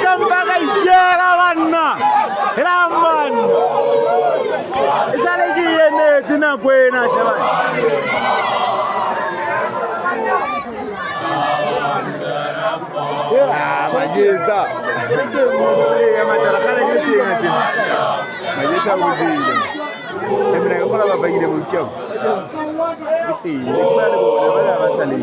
Kampaka ijera bana Raman Isale kiyene tina kwena shabani Majesta matara kana ngiti Majesta uzile Emina yokola babagire mu cyabo Iti nikubana bona bala basale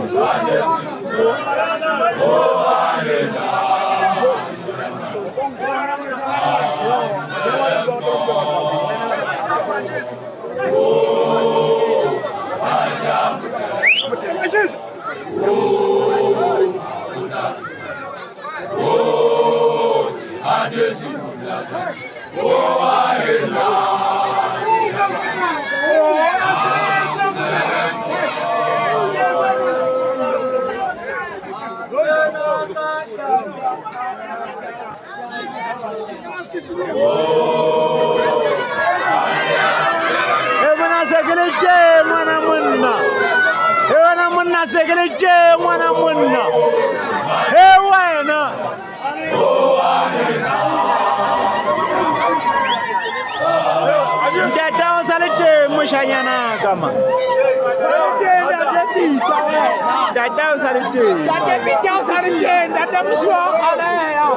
Segeleje mwana munna wana Ndata salite mushanyana kama Ndata salite Ndata mushwa alaya